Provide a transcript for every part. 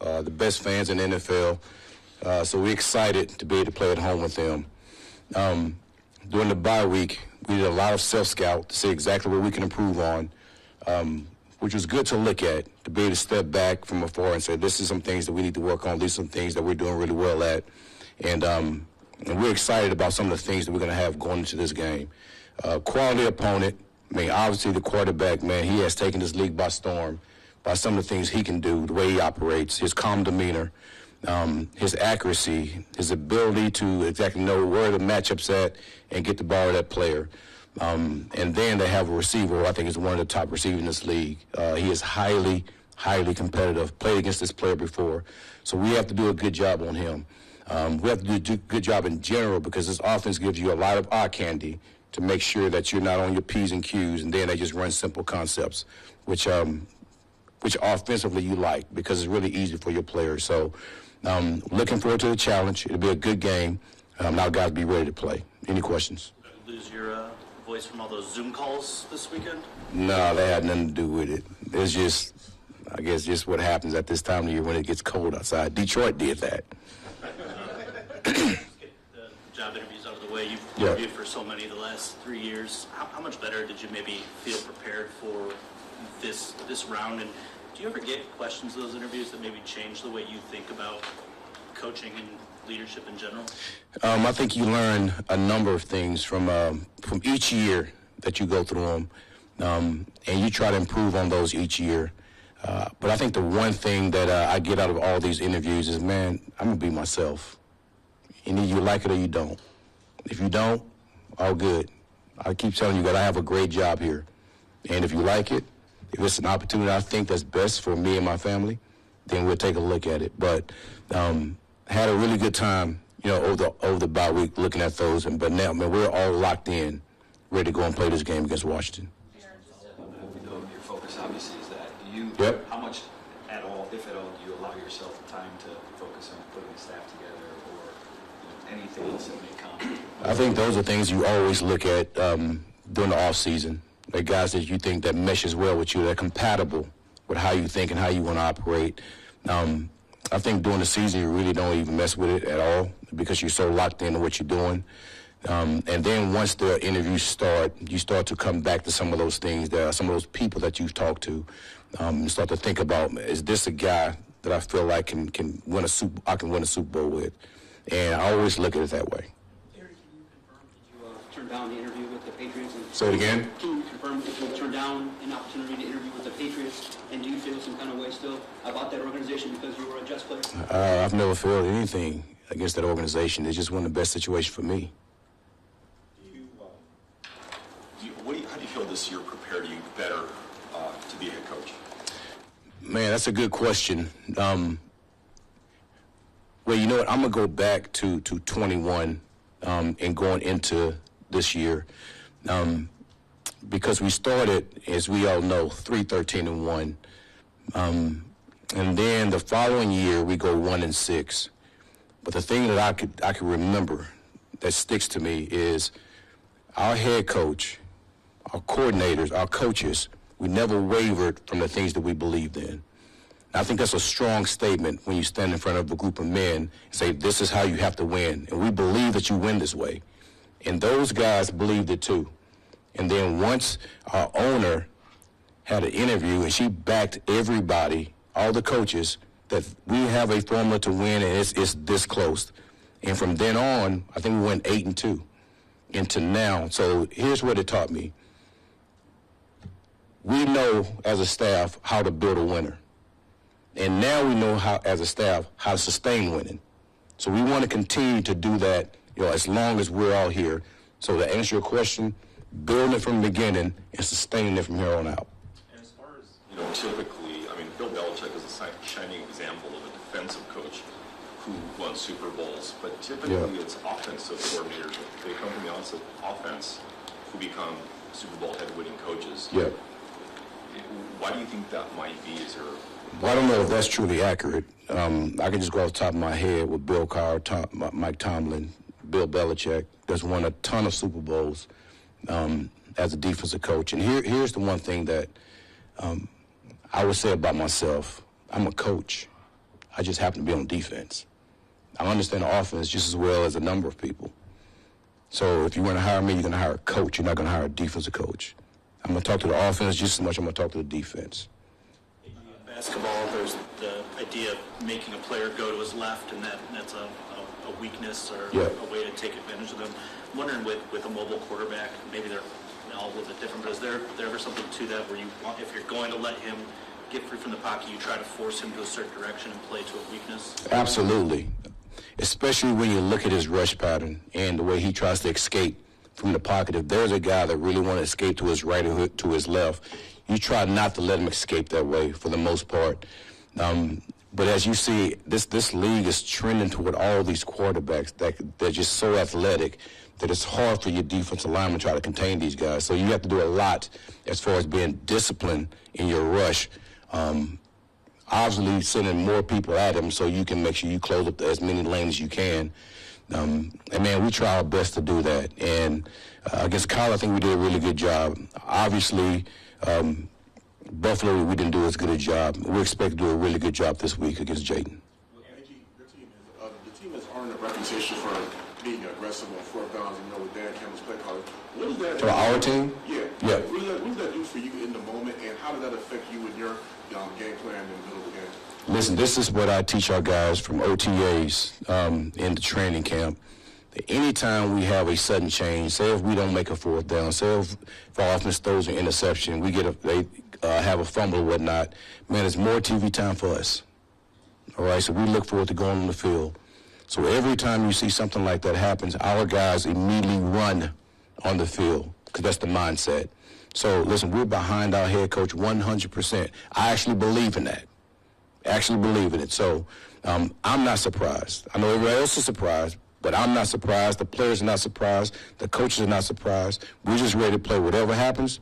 the best fans in the NFL. So we're excited to be able to play at home with them. During the bye week, we did a lot of self-scout to see exactly what we can improve on, which was good to look at, to be able to step back from afar and say, this is some things that we need to work on. These are some things that we're doing really well at. And we're excited about some of the things that we're going to have going into this game. Quality opponent. I mean, obviously the quarterback, man, he has taken this league by storm by some of the things he can do, the way he operates, his calm demeanor, his accuracy, his ability to exactly know where the matchup's at and get the ball to that player. And then they have a receiver who I think is one of the top receivers in this league. He is highly, highly competitive, played against this player before. So we have to do a good job on him. We have to do a good job in general because this offense gives you a lot of eye candy to make sure that you're not on your P's and Q's, and then they just run simple concepts, which offensively you like because it's really easy for your players. So looking forward to the challenge. It'll be a good game. Now guys be ready to play. Any questions? Lose your voice from all those Zoom calls this weekend? No, that had nothing to do with it. It's just, I guess, just what happens at this time of year when it gets cold outside. Detroit did that. Get the job interviews out of the way. You've interviewed for so many the last 3 years. How much better did you maybe feel prepared for this round? And do you ever get questions of those interviews that maybe change the way you think about coaching and leadership in general? I think you learn a number of things from each year that you go through them, and you try to improve on those each year. But I think the one thing that I get out of all these interviews is, man, I'm going to be myself. Either you like it or you don't. If you don't, all good. I keep telling you that I have a great job here. And if you like it, if it's an opportunity I think that's best for me and my family, then we'll take a look at it. But had a really good time, over the bye week looking at those. But now, man, we're all locked in, ready to go and play this game against Washington. Your focus obviously is that. Yep. How much at all, if at all, do you allow yourself time to focus on putting the staff together or anything else that may come? I think those are things you always look at during the off season. They're guys that you think that meshes well with you, they're compatible with how you think and how you want to operate. I think during the season you really don't even mess with it at all because you're so locked into what you're doing. And then once the interviews start, you start to come back to some of those things, some of those people that you've talked to. You start to think about, is this a guy that I feel like I can win a Super Bowl with? And I always look at it that way. Terry, can you confirm, did you turn down the interview with the Patriots? Say it again? Can you confirm if you turned down an opportunity to interview with the Patriots? And do you feel some kind of way still about that organization because you were a Jets player? I've never felt anything against that organization. It's just one of the best situations for me. How do you feel this year prepared you better to be a head coach? Man, that's a good question. Well, you know what? I'm going to go back to 21 and going into this year because we started, as we all know, 3-13-1. And then the following year, we go 1-6. But the thing that I could remember that sticks to me is our head coach, our coordinators, our coaches, we never wavered from the things that we believed in. I think that's a strong statement when you stand in front of a group of men and say, this is how you have to win. And we believe that you win this way. And those guys believed it too. And then once our owner had an interview and she backed everybody, all the coaches, that we have a formula to win and it's this close. And from then on, I think we went 8-2 into now. So here's what it taught me. We know as a staff how to build a winner. And now we know how, as a staff, how to sustain winning. So we want to continue to do that, as long as we're all here. So to answer your question, building it from the beginning and sustaining it from here on out. And as far as, typically, Bill Belichick is a shining example of a defensive coach who won Super Bowls, but typically it's offensive coordinators. They come from the offense who become Super Bowl head-winning coaches. Yeah. Why do you think that might be? Well, I don't know if that's truly accurate. I can just go off the top of my head with Bill Carr, Mike Tomlin, Bill Belichick. That's won a ton of Super Bowls as a defensive coach. And here's the one thing that I would say about myself. I'm a coach. I just happen to be on defense. I understand the offense just as well as a number of people. So if you're going to hire me, you're going to hire a coach. You're not going to hire a defensive coach. I'm going to talk to the offense just as much as I'm going to talk to the defense. In basketball, there's the idea of making a player go to his left, and that's a weakness or a way to take advantage of them. I'm wondering with a mobile quarterback, maybe they're all a little bit different, but is there ever something to that where if you're going to let him get free from the pocket, you try to force him to a certain direction and play to a weakness? Absolutely. Especially when you look at his rush pattern and the way he tries to escape from the pocket. If there's a guy that really wants to escape to his right or to his left, you try not to let him escape that way for the most part. But as you see, this league is trending toward all these quarterbacks that they're just so athletic that it's hard for your defensive lineman to try to contain these guys. So you have to do a lot as far as being disciplined in your rush. Obviously sending more people at him so you can make sure you close up as many lanes as you can. And, man, we try our best to do that. And against Kyle, I think we did a really good job. Obviously, Buffalo, we didn't do as good a job. We expect to do a really good job this week against Jayden. The team has earned a reputation for being aggressive on fourth downs, with Dan Campbell's play calling. What does that do? For our team? Yeah. Yeah. What does that do for you in the moment, and how does that affect you in your game plan in the middle of the game? Listen, this is what I teach our guys from OTAs in the training camp. Anytime we have a sudden change, say if we don't make a fourth down, say if our offense throws an interception, they have a fumble or whatnot, man, it's more TV time for us. All right, so we look forward to going on the field. So every time you see something like that happens, our guys immediately run on the field because that's the mindset. So, listen, we're behind our head coach 100%. I actually believe in that. So I'm not surprised. I know everybody else is surprised, but I'm not surprised. The players are not surprised. The coaches are not surprised. We're just ready to play. Whatever happens,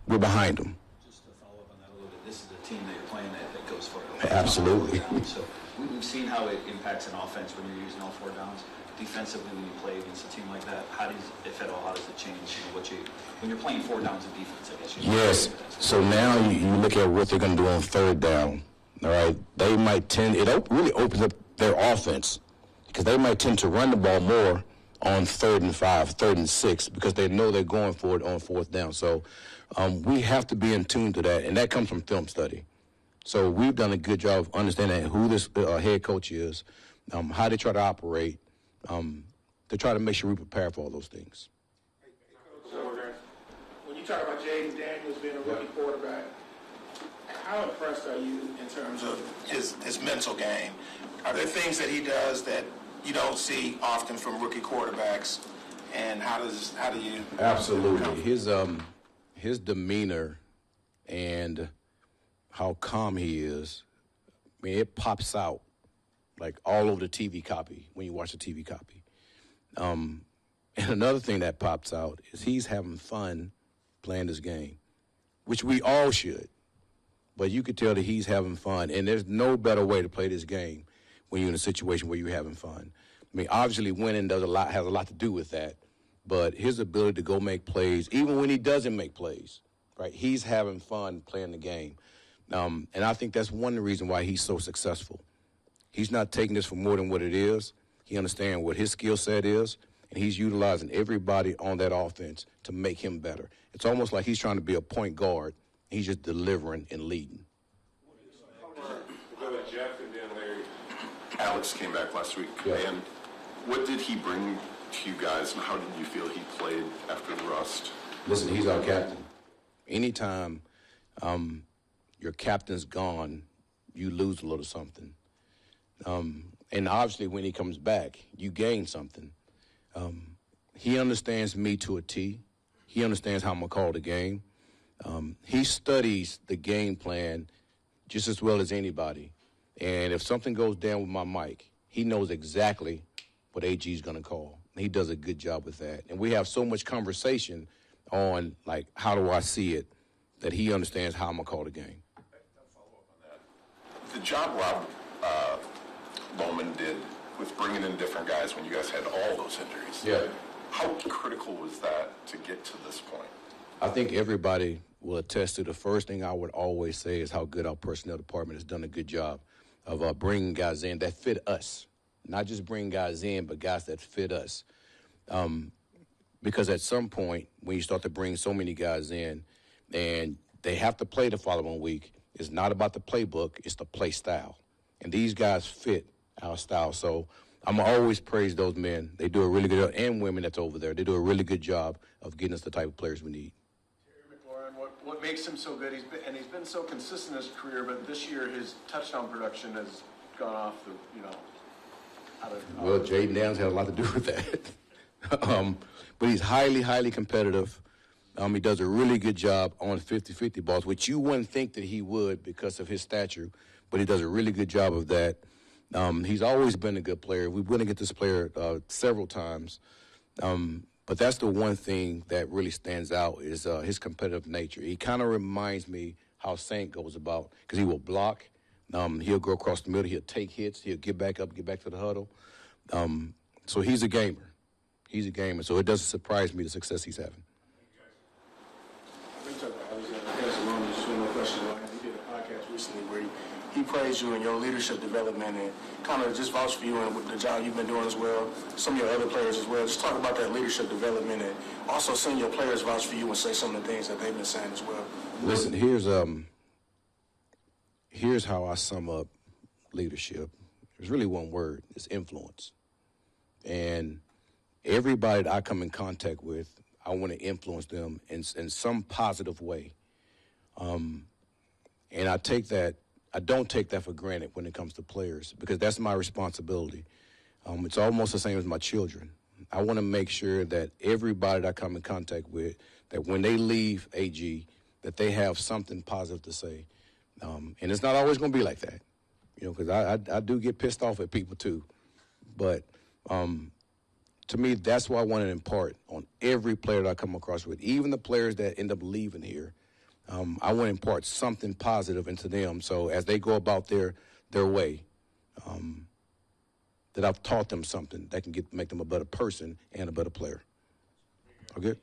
we're behind them. Just to follow up on that a little bit, this is the team that you're playing that goes for it. Absolutely. So we've seen how it impacts an offense when you're using all four downs. Defensively, when you play against a team like that, if at all, how does it change when you're playing four downs of defense, I guess? Yes. So now you look at what they're going to do on third down. All right. They might really opens up their offense because they might tend to run the ball more on 3rd and 5, 3rd and 6 because they know they're going for it on fourth down. So we have to be in tune to that, and that comes from film study. So we've done a good job of understanding who this head coach is, how they try to operate, to try to make sure we prepare for all those things. When you talk about Jayden Daniels being a rookie quarterback, how impressed are you in terms of his mental game? Are there things that he does that you don't see often from rookie quarterbacks? And how do you? Absolutely. His demeanor and how calm he is, I mean, it pops out like all over the TV copy when you watch the TV copy. And another thing that pops out is he's having fun playing this game, which we all should. But you could tell that he's having fun, and there's no better way to play this game when you're in a situation where you're having fun. I mean, obviously winning has a lot to do with that, but his ability to go make plays, even when he doesn't make plays, right? He's having fun playing the game. And I think that's one of the reasons why he's so successful. He's not taking this for more than what it is. He understands what his skill set is, and he's utilizing everybody on that offense to make him better. It's almost like he's trying to be a point guard. He's just delivering and leading. Go to Jeff and then Larry. Alex came back last week, and what did he bring to you guys, and how did you feel he played after the rust? Listen, he's our captain. Anytime your captain's gone, you lose a little something. And obviously when he comes back, you gain something. He understands me to a T. He understands how I'm going to call the game. He studies the game plan just as well as anybody. And if something goes down with my mic, he knows exactly what AG is going to call. And he does a good job with that. And we have so much conversation on, like, how do I see it, that he understands how I'm going to call the game. The job Rob Bowman did with bringing in different guys when you guys had all those injuries. Yeah. How critical was that to get to this point? I think everybody will attest to the first thing I would always say is how good our personnel department has done a good job of bringing guys in that fit us. Not just bring guys in, but guys that fit us. Because at some point, when you start to bring so many guys in and they have to play the following week, it's not about the playbook, it's the play style. And these guys fit our style. So I'm always praise those men. They do a really good job, and women that's over there. They do a really good job of getting us the type of players we need. Terry McLaurin, what makes him so good? He's been so consistent in his career, but this year his touchdown production has gone off the, Well, Jaden Downs had a lot to do with that. But he's highly, highly competitive. He does a really good job on 50-50 balls, which you wouldn't think that he would because of his stature, but he does a really good job of that. He's always been a good player. We wouldn't get this player several times. But that's the one thing that really stands out is his competitive nature. He kind of reminds me how Saint goes about, because he will block. He'll go across the middle. He'll take hits. He'll get back up, get back to the huddle. So he's a gamer. He's a gamer. So it doesn't surprise me the success he's having. I was going to pass along just one more question. He did a podcast recently where he praised you in your leadership development and kind of just vouched for you and the job you've been doing as well, some of your other players as well. Just talk about that leadership development and also seeing your players vouch for you and say some of the things that they've been saying as well. Listen, here's how I sum up leadership. There's really one word. It's influence. And everybody that I come in contact with, I want to influence them in some positive way. And I don't take that for granted when it comes to players, because that's my responsibility. It's almost the same as my children. I want to make sure that everybody that I come in contact with, that when they leave AG, that they have something positive to say. And it's not always going to be like that, because I do get pissed off at people too. But to me, that's what I want to impart on every player that I come across with, even the players that end up leaving here. I want to impart something positive into them, so as they go about their way, that I've taught them something that can make them a better person and a better player. Okay?